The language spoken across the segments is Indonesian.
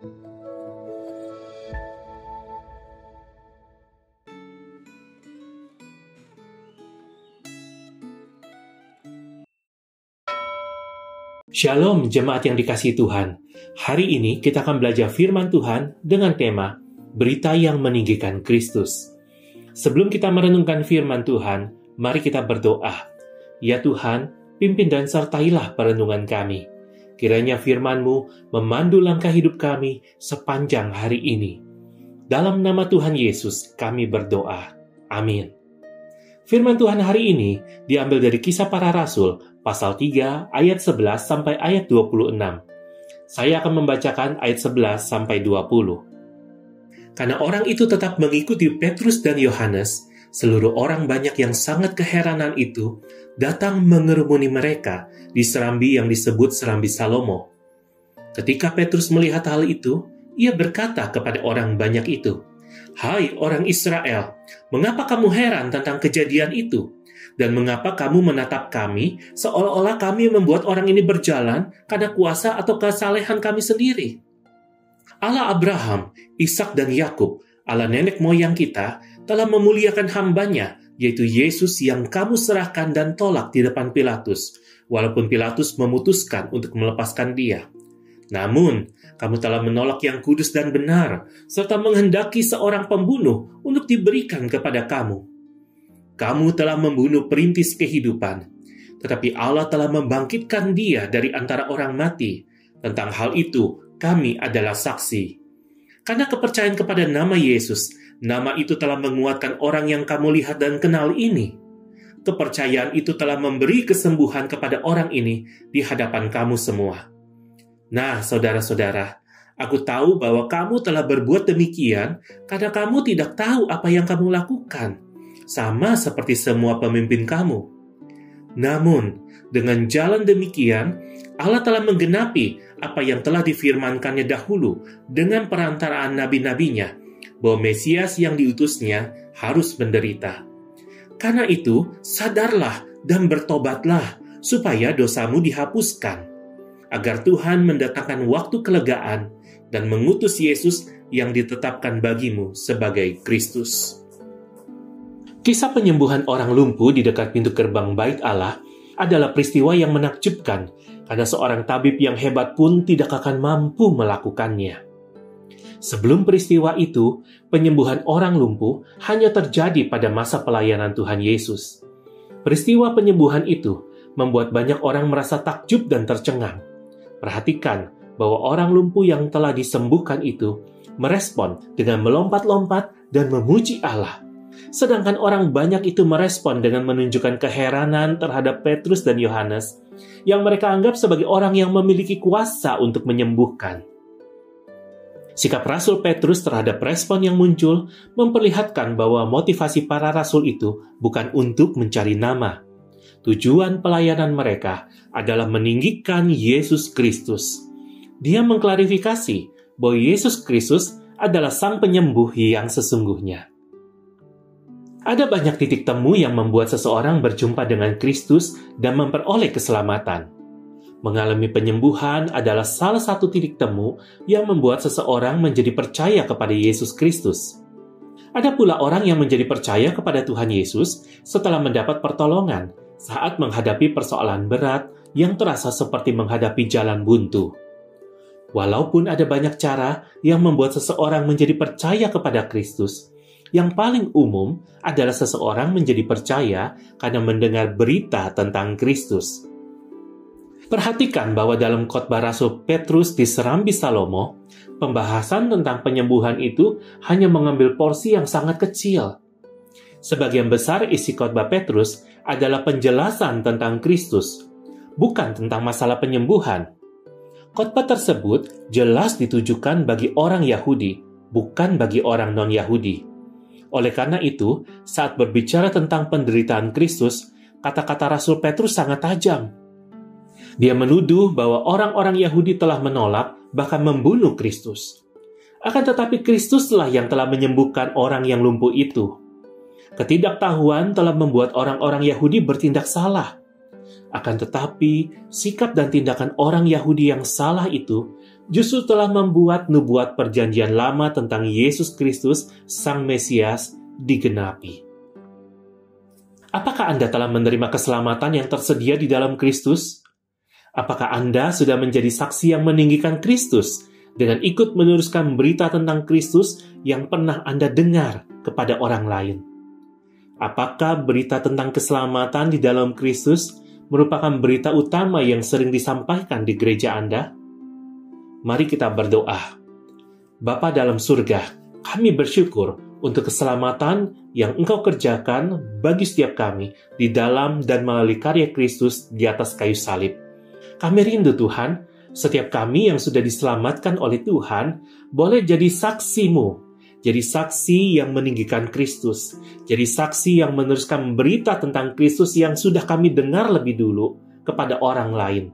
Shalom jemaat yang dikasihi Tuhan. Hari ini kita akan belajar firman Tuhan dengan tema Berita yang meninggikan Kristus. Sebelum kita merenungkan firman Tuhan, mari kita berdoa. Ya Tuhan, pimpin dan sertailah perenungan kami. Kiranya firman-Mu memandu langkah hidup kami sepanjang hari ini. Dalam nama Tuhan Yesus kami berdoa. Amin. Firman Tuhan hari ini diambil dari Kisah Para Rasul, pasal 3, ayat 11 sampai ayat 26. Saya akan membacakan ayat 11 sampai 20. Karena orang itu tetap mengikuti Petrus dan Yohanes, seluruh orang banyak yang sangat keheranan itu datang mengerumuni mereka di serambi yang disebut Serambi Salomo. Ketika Petrus melihat hal itu, ia berkata kepada orang banyak itu, "Hai orang Israel, mengapa kamu heran tentang kejadian itu? Dan mengapa kamu menatap kami seolah-olah kami membuat orang ini berjalan karena kuasa atau kesalehan kami sendiri? Allah Abraham, Ishak dan Yakub, Allah nenek moyang kita, telah memuliakan hambanya, yaitu Yesus yang kamu serahkan dan tolak di depan Pilatus, walaupun Pilatus memutuskan untuk melepaskan dia. Namun, kamu telah menolak yang kudus dan benar, serta menghendaki seorang pembunuh untuk diberikan kepada kamu. Kamu telah membunuh perintis kehidupan, tetapi Allah telah membangkitkan dia dari antara orang mati. Tentang hal itu, kami adalah saksi. Karena kepercayaan kepada nama Yesus, nama itu telah menguatkan orang yang kamu lihat dan kenal ini. Kepercayaan itu telah memberi kesembuhan kepada orang ini di hadapan kamu semua. Nah, saudara-saudara, aku tahu bahwa kamu telah berbuat demikian karena kamu tidak tahu apa yang kamu lakukan. Sama seperti semua pemimpin kamu. Namun, dengan jalan demikian, Allah telah menggenapi apa yang telah difirmankannya dahulu dengan perantaraan nabi-nabinya, bahwa Mesias yang diutusnya harus menderita. Karena itu, sadarlah dan bertobatlah, supaya dosamu dihapuskan, agar Tuhan mendatangkan waktu kelegaan dan mengutus Yesus yang ditetapkan bagimu sebagai Kristus. Kisah penyembuhan orang lumpuh di dekat pintu gerbang Bait Allah adalah peristiwa yang menakjubkan, karena seorang tabib yang hebat pun tidak akan mampu melakukannya. Sebelum peristiwa itu, penyembuhan orang lumpuh hanya terjadi pada masa pelayanan Tuhan Yesus. Peristiwa penyembuhan itu membuat banyak orang merasa takjub dan tercengang. Perhatikan bahwa orang lumpuh yang telah disembuhkan itu merespon dengan melompat-lompat dan memuji Allah. Sedangkan orang banyak itu merespon dengan menunjukkan keheranan terhadap Petrus dan Yohanes yang mereka anggap sebagai orang yang memiliki kuasa untuk menyembuhkan. Sikap Rasul Petrus terhadap respon yang muncul memperlihatkan bahwa motivasi para rasul itu bukan untuk mencari nama. Tujuan pelayanan mereka adalah meninggikan Yesus Kristus. Dia mengklarifikasi bahwa Yesus Kristus adalah Sang Penyembuh yang sesungguhnya. Ada banyak titik temu yang membuat seseorang berjumpa dengan Kristus dan memperoleh keselamatan. Mengalami penyembuhan adalah salah satu titik temu yang membuat seseorang menjadi percaya kepada Yesus Kristus. Ada pula orang yang menjadi percaya kepada Tuhan Yesus setelah mendapat pertolongan saat menghadapi persoalan berat yang terasa seperti menghadapi jalan buntu. Walaupun ada banyak cara yang membuat seseorang menjadi percaya kepada Kristus, yang paling umum adalah seseorang menjadi percaya karena mendengar berita tentang Kristus. Perhatikan bahwa dalam khotbah Rasul Petrus di Serambi Salomo, pembahasan tentang penyembuhan itu hanya mengambil porsi yang sangat kecil. Sebagian besar isi khotbah Petrus adalah penjelasan tentang Kristus, bukan tentang masalah penyembuhan. Khotbah tersebut jelas ditujukan bagi orang Yahudi, bukan bagi orang non-Yahudi. Oleh karena itu, saat berbicara tentang penderitaan Kristus, kata-kata Rasul Petrus sangat tajam. Dia menuduh bahwa orang-orang Yahudi telah menolak, bahkan membunuh Kristus. Akan tetapi Kristuslah yang telah menyembuhkan orang yang lumpuh itu. Ketidaktahuan telah membuat orang-orang Yahudi bertindak salah. Akan tetapi, sikap dan tindakan orang Yahudi yang salah itu justru telah membuat nubuat perjanjian lama tentang Yesus Kristus, Sang Mesias, digenapi. Apakah Anda telah menerima keselamatan yang tersedia di dalam Kristus? Apakah Anda sudah menjadi saksi yang meninggikan Kristus dengan ikut meneruskan berita tentang Kristus yang pernah Anda dengar kepada orang lain? Apakah berita tentang keselamatan di dalam Kristus merupakan berita utama yang sering disampaikan di gereja Anda? Mari kita berdoa. Bapa dalam surga, kami bersyukur untuk keselamatan yang Engkau kerjakan bagi setiap kami di dalam dan melalui karya Kristus di atas kayu salib. Kami rindu Tuhan, setiap kami yang sudah diselamatkan oleh Tuhan, boleh jadi saksi-Mu, jadi saksi yang meninggikan Kristus, jadi saksi yang meneruskan berita tentang Kristus yang sudah kami dengar lebih dulu kepada orang lain.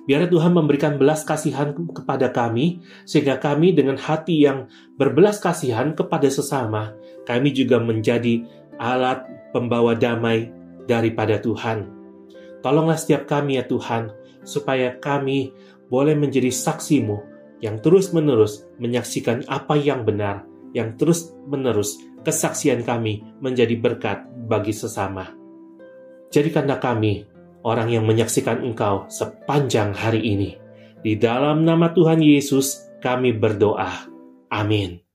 Biar Tuhan memberikan belas kasihan kepada kami, sehingga kami dengan hati yang berbelas kasihan kepada sesama, kami juga menjadi alat pembawa damai daripada Tuhan. Tolonglah setiap kami ya Tuhan, supaya kami boleh menjadi saksi-Mu yang terus-menerus menyaksikan apa yang benar, yang terus-menerus kesaksian kami menjadi berkat bagi sesama. Jadikanlah kami orang yang menyaksikan Engkau sepanjang hari ini. Di dalam nama Tuhan Yesus kami berdoa. Amin.